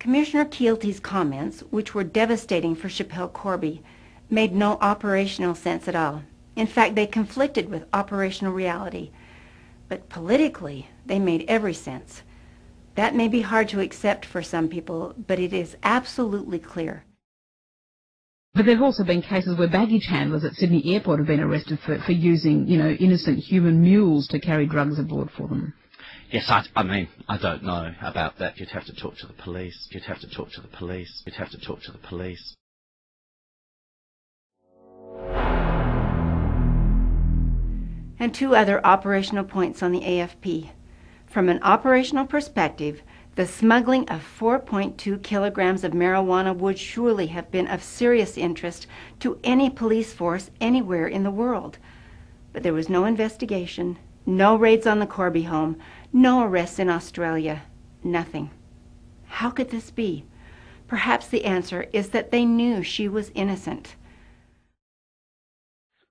Commissioner Keelty's comments, which were devastating for Schapelle Corby, made no operational sense at all. In fact, they conflicted with operational reality. But politically, they made every sense. That may be hard to accept for some people, but it is absolutely clear. But there have also been cases where baggage handlers at Sydney Airport have been arrested for using, innocent human mules to carry drugs aboard for them. Yes, I mean, I don't know about that. You'd have to talk to the police. You'd have to talk to the police. You'd have to talk to the police. And two other operational points on the AFP. From an operational perspective, the smuggling of 4.2 kilograms of marijuana would surely have been of serious interest to any police force anywhere in the world. But there was no investigation, no raids on the Corby home, no arrests in Australia, nothing. How could this be? Perhaps the answer is that they knew she was innocent.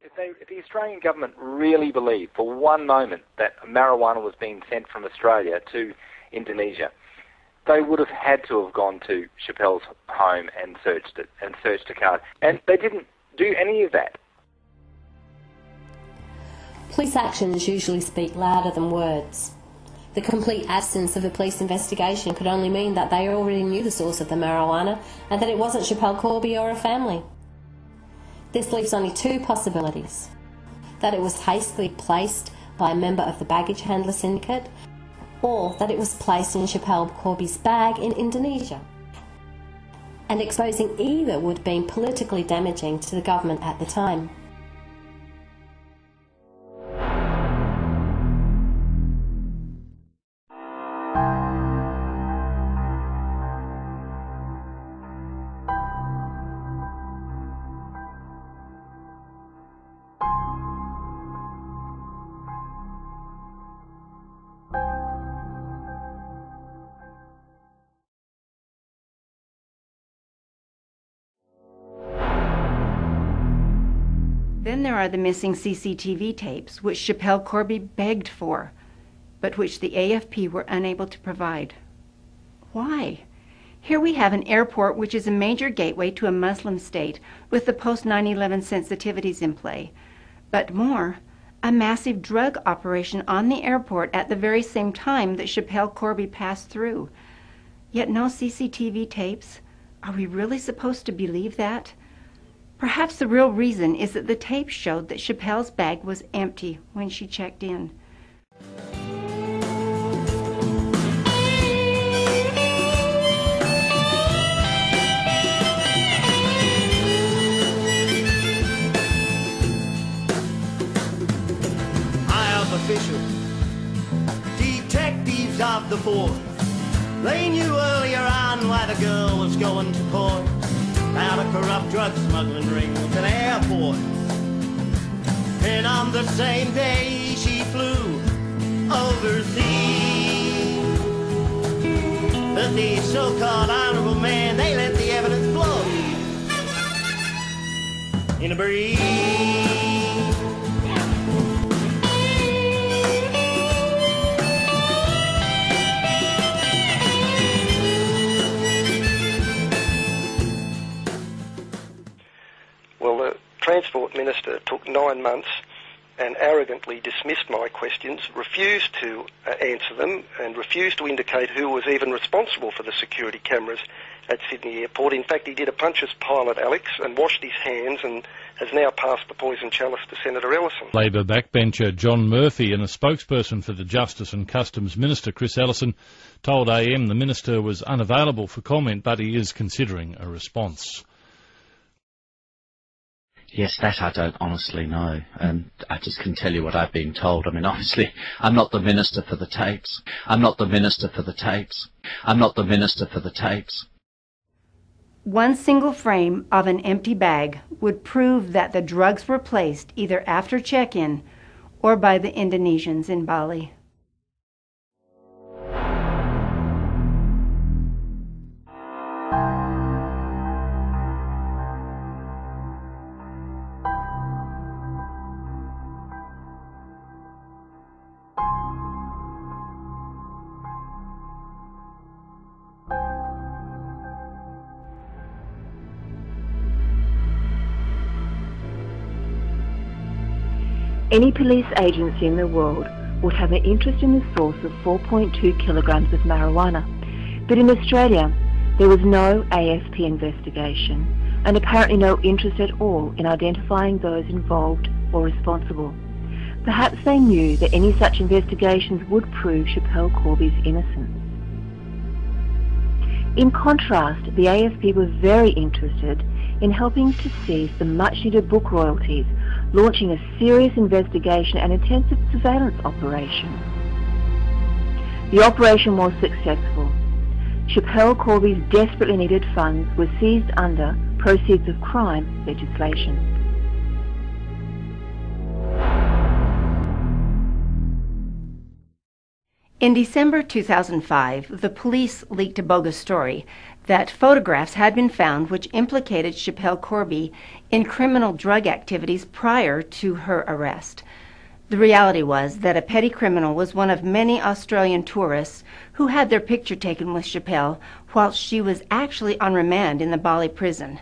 If the Australian government really believed for one moment that marijuana was being sent from Australia to Indonesia, they would have had to have gone to Schapelle's home and searched it, and searched a car. And they didn't do any of that. Police actions usually speak louder than words. The complete absence of a police investigation could only mean that they already knew the source of the marijuana and that it wasn't Schapelle Corby or her family. This leaves only two possibilities: that it was hastily placed by a member of the baggage handler syndicate, or that it was placed in Schapelle Corby's bag in Indonesia. And exposing either would have been politically damaging to the government at the time. Then there are the missing CCTV tapes, which Schapelle Corby begged for, but which the AFP were unable to provide. Why? Here we have an airport which is a major gateway to a Muslim state with the post-9/11 sensitivities in play. But more, a massive drug operation on the airport at the very same time that Schapelle Corby passed through. Yet no CCTV tapes. Are we really supposed to believe that? Perhaps the real reason is that the tape showed that Schapelle's bag was empty when she checked in. High-up officials, detectives of the force, they knew earlier on why the girl was going to court. Out of corrupt drug smuggling rings and airports. And on the same day she flew overseas. But these so-called honorable men, they let the evidence flow in a breeze. Well, the Transport Minister took 9 months and arrogantly dismissed my questions, refused to answer them, and refused to indicate who was even responsible for the security cameras at Sydney Airport. In fact, he did a Pontius Pilate, Alex, and washed his hands and has now passed the poison chalice to Senator Ellison. Labor backbencher John Murphy and a spokesperson for the Justice and Customs Minister, Chris Ellison, told AM the minister was unavailable for comment, but he is considering a response. Yes, that I don't honestly know. I just can tell you what I've been told. I mean, obviously, I'm not the minister for the tapes. I'm not the minister for the tapes. I'm not the minister for the tapes. One single frame of an empty bag would prove that the drugs were placed either after check-in or by the Indonesians in Bali. Any police agency in the world would have an interest in the source of 4.2 kilograms of marijuana. But in Australia, there was no AFP investigation and apparently no interest at all in identifying those involved or responsible. Perhaps they knew that any such investigations would prove Schapelle Corby's innocence. In contrast, the AFP was very interested in helping to seize the much-needed book royalties, launching a serious investigation and intensive surveillance operation. The operation was successful. Schapelle Corby's desperately needed funds were seized under proceeds of crime legislation. In December 2005, the police leaked a bogus story that photographs had been found which implicated Schapelle Corby in criminal drug activities prior to her arrest. The reality was that a petty criminal was one of many Australian tourists who had their picture taken with Schapelle while she was actually on remand in the Bali prison.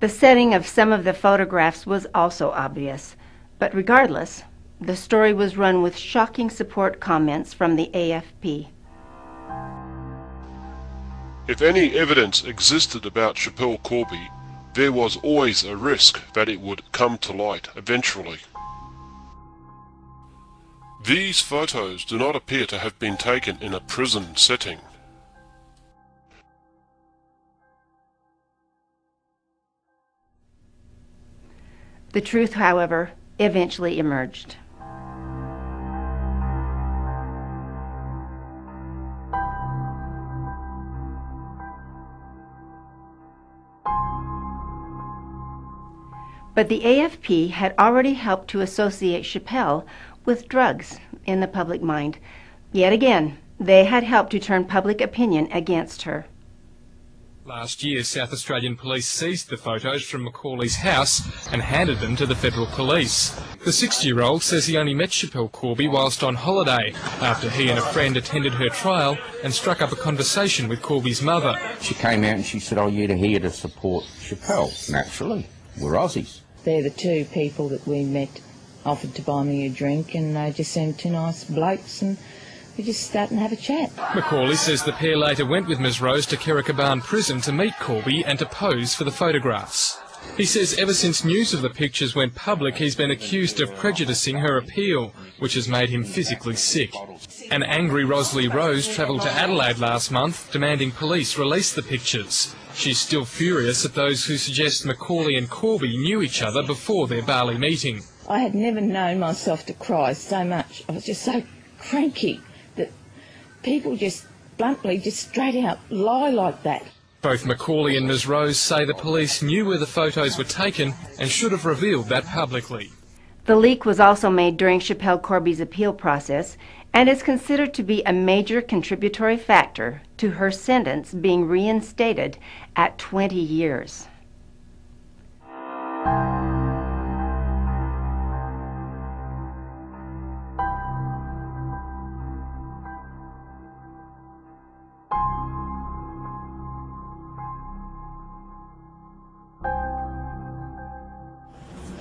The setting of some of the photographs was also obvious, but regardless, the story was run with shocking support comments from the AFP. If any evidence existed about Schapelle Corby, there was always a risk that it would come to light eventually. These photos do not appear to have been taken in a prison setting. The truth, however, eventually emerged. But the AFP had already helped to associate Schapelle with drugs in the public mind. Yet again, they had helped to turn public opinion against her. Last year, South Australian police seized the photos from Macaulay's house and handed them to the federal police. The 60-year-old says he only met Schapelle Corby whilst on holiday, after he and a friend attended her trial and struck up a conversation with Corby's mother. She came out and she said, "Oh, you're here to support Schapelle." Naturally, we're Aussies. They're the two people that we met, offered to buy me a drink, and they just seemed two nice blokes, and we just sat and have a chat. Macaulay says the pair later went with Ms Rose to Kirrakaban prison to meet Corby and to pose for the photographs. He says ever since news of the pictures went public, he's been accused of prejudicing her appeal, which has made him physically sick. An angry Rosalie Rose travelled to Adelaide last month, demanding police release the pictures. She's still furious at those who suggest Macaulay and Corby knew each other before their Bali meeting. I had never known myself to cry so much. I was just so cranky that people just bluntly, just straight out lie like that. Both Macaulay and Ms Rose say the police knew where the photos were taken and should have revealed that publicly. The leak was also made during Schapelle Corby's appeal process and is considered to be a major contributory factor to her sentence being reinstated at 20 years.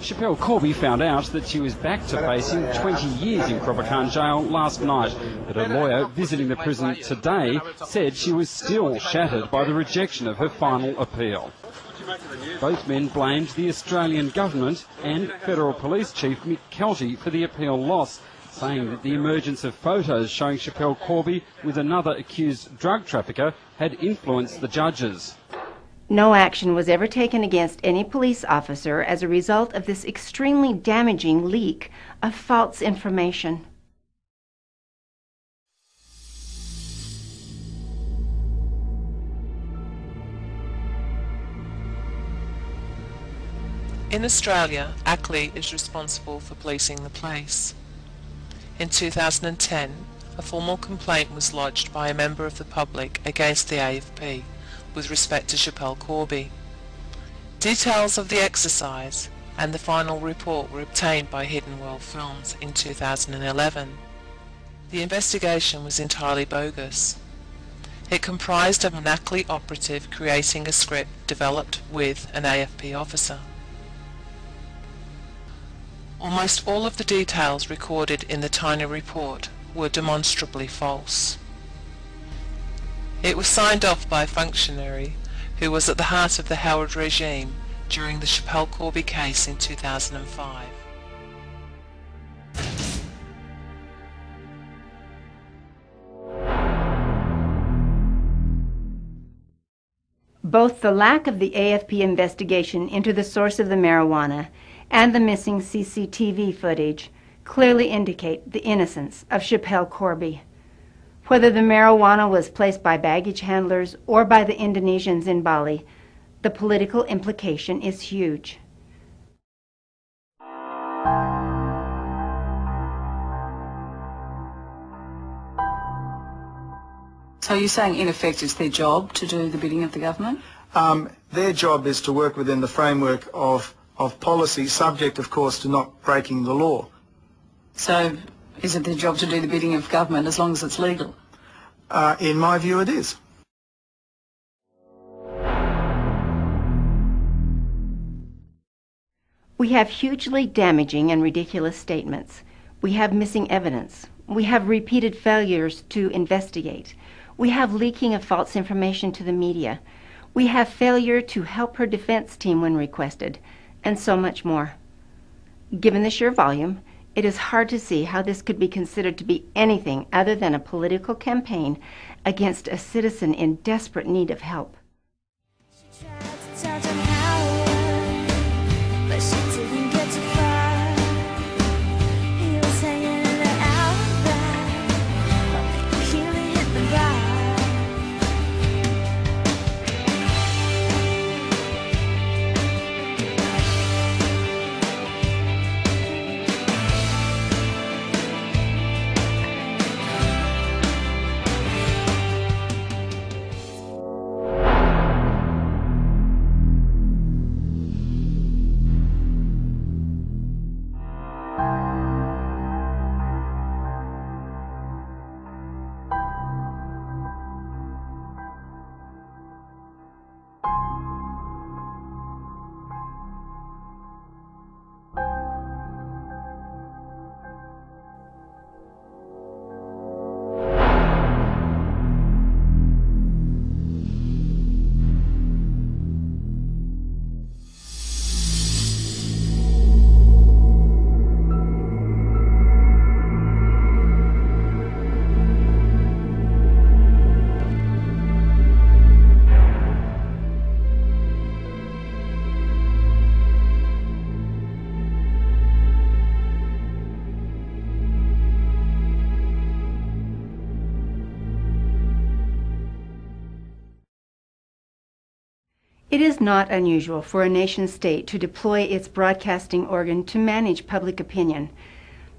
Schapelle Corby found out that she was back to facing 20 years in Croppacan jail last night, but her lawyer visiting the prison today said she was still shattered by the rejection of her final appeal. Both men blamed the Australian government and Federal Police Chief Mick Kelty for the appeal loss, saying that the emergence of photos showing Schapelle Corby with another accused drug trafficker had influenced the judges. No action was ever taken against any police officer as a result of this extremely damaging leak of false information. In Australia, ACLI is responsible for policing the place. In 2010, a formal complaint was lodged by a member of the public against the AFP with respect to Schapelle Corby. Details of the exercise and the final report were obtained by Hidden World Films in 2011. The investigation was entirely bogus. It comprised of an ACLI operative creating a script developed with an AFP officer. Almost all of the details recorded in the tiny report were demonstrably false. It was signed off by a functionary who was at the heart of the Howard regime during the Schapelle Corby case in 2005. Both the lack of the AFP investigation into the source of the marijuana and the missing CCTV footage clearly indicate the innocence of Schapelle Corby. Whether the marijuana was placed by baggage handlers or by the Indonesians in Bali, the political implication is huge. So you're saying, in effect, it's their job to do the bidding of the government? Their job is to work within the framework of policy, subject, of course, to not breaking the law. So is it their job to do the bidding of government as long as it's legal? In my view, it is. We have hugely damaging and ridiculous statements. We have missing evidence. We have repeated failures to investigate. We have leaking of false information to the media. We have failure to help her defense team when requested, and so much more. Given the sheer volume, it is hard to see how this could be considered to be anything other than a political campaign against a citizen in desperate need of help. It is not unusual for a nation-state to deploy its broadcasting organ to manage public opinion.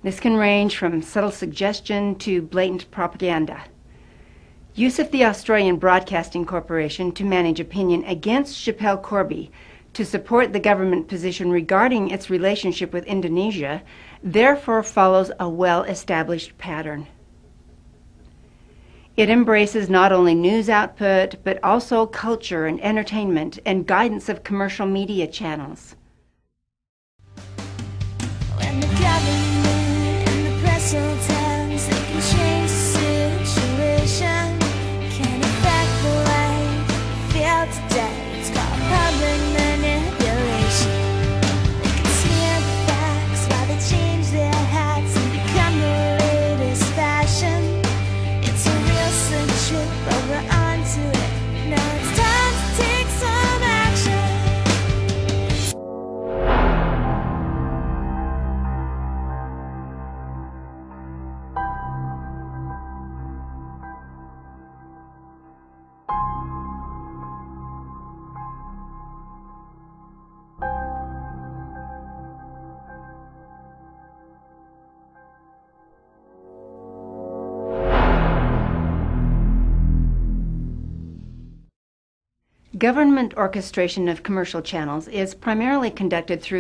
This can range from subtle suggestion to blatant propaganda. Use of the Australian Broadcasting Corporation to manage opinion against Schapelle Corby to support the government position regarding its relationship with Indonesia therefore follows a well-established pattern. It embraces not only news output, but also culture and entertainment and guidance of commercial media channels. When the government and the press all tell us they can change the situation, can affect the way we feel today. It's called public manipulation. They can smear the facts while they change their hats and become the latest fashion. But we're on to it. Now it's time to take some action. Government orchestration of commercial channels is primarily conducted through